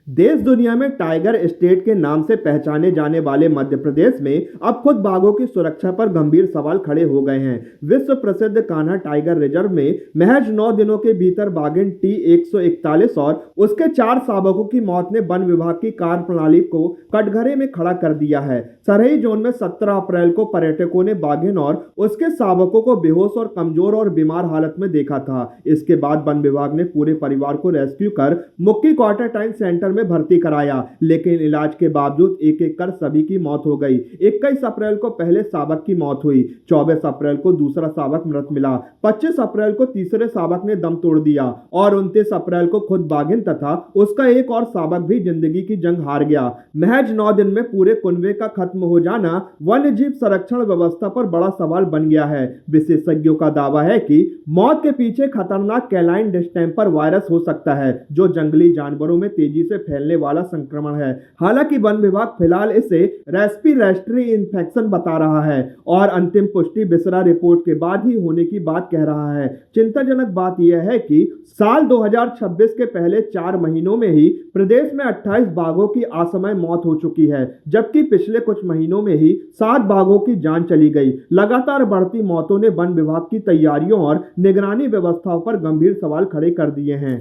देश दुनिया में टाइगर स्टेट के नाम से पहचाने जाने वाले मध्य प्रदेश में अब खुद बाघों की सुरक्षा पर गंभीर सवाल खड़े हो गए हैं। विश्व प्रसिद्ध कान्हा टाइगर रिजर्व में महज 9 दिनों के भीतर बाघिन T141 और उसके 4 शावकों की मौत ने वन विभाग की कार्यप्रणाली को कटघरे में खड़ा कर दिया है। सरहई जोन में 17 अप्रैल को पर्यटकों ने बाघिन और उसके शावकों को बेहोश और कमजोर और बीमार हालत में देखा था। इसके बाद वन विभाग ने पूरे परिवार को रेस्क्यू कर मुक्की क्वारंटाइन सेंटर में भर्ती कराया, लेकिन इलाज के बावजूद एक एक कर सभी की मौत हो गई। 21 अप्रैल को पहले शावक की मौत हुई, 24 अप्रैल को दूसरा शावक मृत मिला, 25 अप्रैल को तीसरे शावक ने दम तोड़ दिया और 29 अप्रैल को खुद बाघिन तथा उसका एक और शावक भी जिंदगी की जंग हार गया। महज 9 दिन में पूरे कुनबे का खत्म हो जाना वन्य जीव संरक्षण व्यवस्था पर बड़ा सवाल बन गया है। विशेषज्ञों का दावा है कि मौत के पीछे खतरनाक कैलाइन डिस्टेंपर वायरस हो सकता है, जो जंगली जानवरों में तेजी से फैलने वाला संक्रमण है। हालांकि वन विभाग फिलहाल इसे रेस्पिरेटरी इन्फेक्शन बता रहा है और अंतिम पुष्टि बिसरा रिपोर्ट के बाद ही होने की बात कह रहा है। चिंताजनक बात यह है कि साल 2026 के पहले 4 महीनों में ही प्रदेश में 28 बाघों की असमय मौत हो चुकी है, जबकि पिछले कुछ महीनों में ही 7 बाघों की जान चली गई। लगातार बढ़ती मौतों ने वन विभाग की तैयारियों और निगरानी व्यवस्थाओं पर गंभीर सवाल खड़े कर दिए हैं।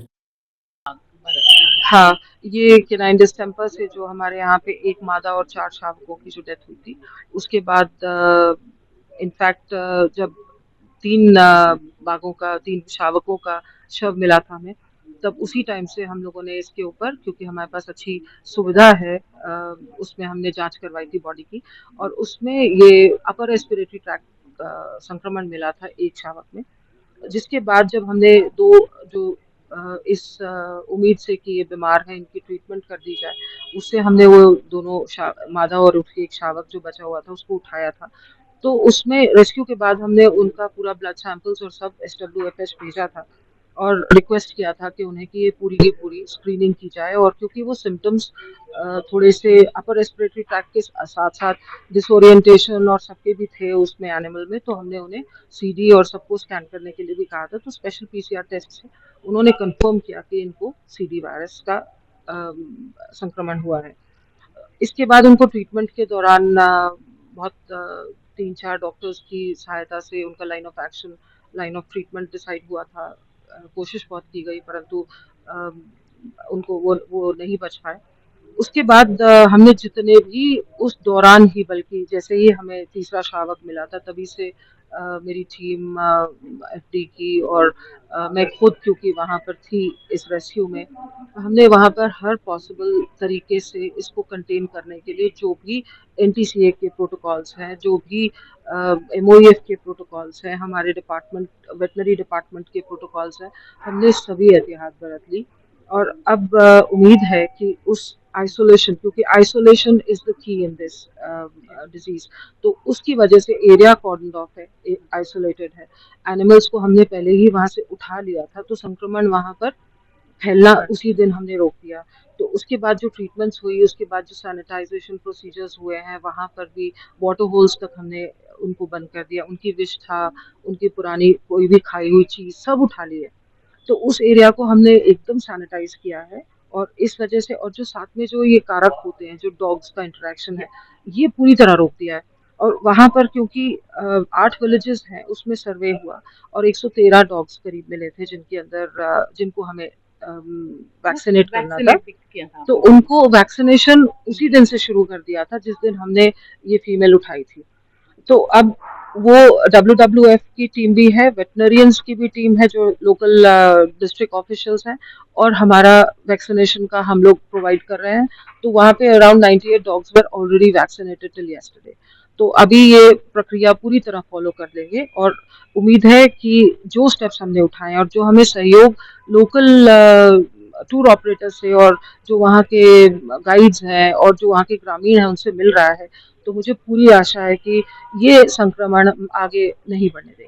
हाँ, ये केनाइन डिस्टेंपर से जो हमारे यहाँ पे एक मादा और 4 शावकों की जो डेथ हुई थी, उसके बाद इनफैक्ट जब 3 बाघों का 3 शावकों का शव मिला था हमें, तब उसी टाइम से हम लोगों ने इसके ऊपर, क्योंकि हमारे पास अच्छी सुविधा है, उसमें हमने जांच करवाई थी बॉडी की, और उसमें ये अपर रेस्पिरेटरी ट्रैक्ट संक्रमण मिला था एक शावक में। जिसके बाद जब हमने 2 जो इस उम्मीद से कि ये बीमार हैं, इनकी ट्रीटमेंट कर दी जाए, उससे हमने वो दोनों मादा और उसके एक शावक जो बचा हुआ था उसको उठाया था। तो उसमें रेस्क्यू के बाद हमने उनका पूरा ब्लड सैंपल्स और सब SWFH भेजा था और रिक्वेस्ट किया था कि उन्हें कि ये पूरी की पूरी स्क्रीनिंग की जाए, और क्योंकि वो सिम्टम्स थोड़े से अपर रेस्पिरेटरी ट्रैक्ट के साथ साथ डिसोरिएंटेशन और सबके भी थे उसमें एनिमल में, तो हमने उन्हें CD और सबको स्कैन करने के लिए भी कहा था। तो स्पेशल PCR टेस्ट से उन्होंने कंफर्म किया कि इनको CD वायरस का संक्रमण हुआ है। इसके बाद उनको ट्रीटमेंट के दौरान बहुत 3-4 डॉक्टर्स की सहायता से उनका line of action, line of treatment decide हुआ था। कोशिश बहुत की गई, परंतु उनको वो नहीं बच पाए। उसके बाद हमने जितने भी उस दौरान ही, बल्कि जैसे ही हमें तीसरा शावक मिला था, तभी से मेरी टीम FD की और मैं खुद, क्योंकि वहाँ पर थी इस रेस्क्यू में, हमने वहाँ पर हर पॉसिबल तरीके से इसको कंटेन करने के लिए जो भी NTCA के प्रोटोकॉल्स हैं, जो भी MOEF के प्रोटोकॉल्स हैं, हमारे डिपार्टमेंट वेटनरी डिपार्टमेंट के प्रोटोकॉल्स हैं, हमने सभी एहतियात बरत ली। और अब उम्मीद है कि उस आइसोलेशन, क्योंकि isolation is the key in this disease, तो उसकी वजह से एरिया कॉर्डन ऑफ है, आइसोलेटेड है, एनिमल्स को हमने पहले ही वहां से उठा लिया था, तो संक्रमण वहां पर फैलना उसी दिन हमने रोक दिया। तो उसके बाद जो ट्रीटमेंट्स हुई, उसके बाद जो सैनिटाइजेशन प्रोसीजर्स हुए हैं, वहाँ पर भी वाटर होल्स तक हमने उनको बंद कर दिया, उनकी विष था, उनकी पुरानी कोई भी खाई हुई चीज़ सब उठा ली है। तो उस एरिया को हमने एकदम सैनिटाइज किया है, और इस वजह से, और जो साथ में जो ये कारक होते हैं, जो डॉग्स का इंटरेक्शन है, ये पूरी तरह रोक दिया है। और वहाँ पर क्योंकि 8 विलेजेस हैं, उसमें सर्वे हुआ और 113 डॉग्स करीब मिले थे, जिनके अंदर जिनको हमें वैक्सीनेट करना था। तो उनको वैक्सीनेशन उसी दिन से शुरू कर दिया था जिस दिन हमने ये फीमेल उठाई थी। तो अब वो WWF की टीम भी है, वेटनरियंस की भी टीम है, जो लोकल डिस्ट्रिक्ट ऑफिशियल्स हैं, और हमारा वैक्सीनेशन का हम लोग प्रोवाइड कर रहे हैं। तो वहाँ पे around 98 dogs were already vaccinated till yesterday. तो अभी ये प्रक्रिया पूरी तरह फॉलो कर लेंगे, और उम्मीद है कि जो स्टेप्स हमने उठाए और जो हमें सहयोग लोकल टूर ऑपरेटर से और जो वहाँ के गाइड्स हैं और जो वहाँ के ग्रामीण हैं उनसे मिल रहा है, तो मुझे पूरी आशा है कि ये संक्रमण आगे नहीं बढ़ने देंगे।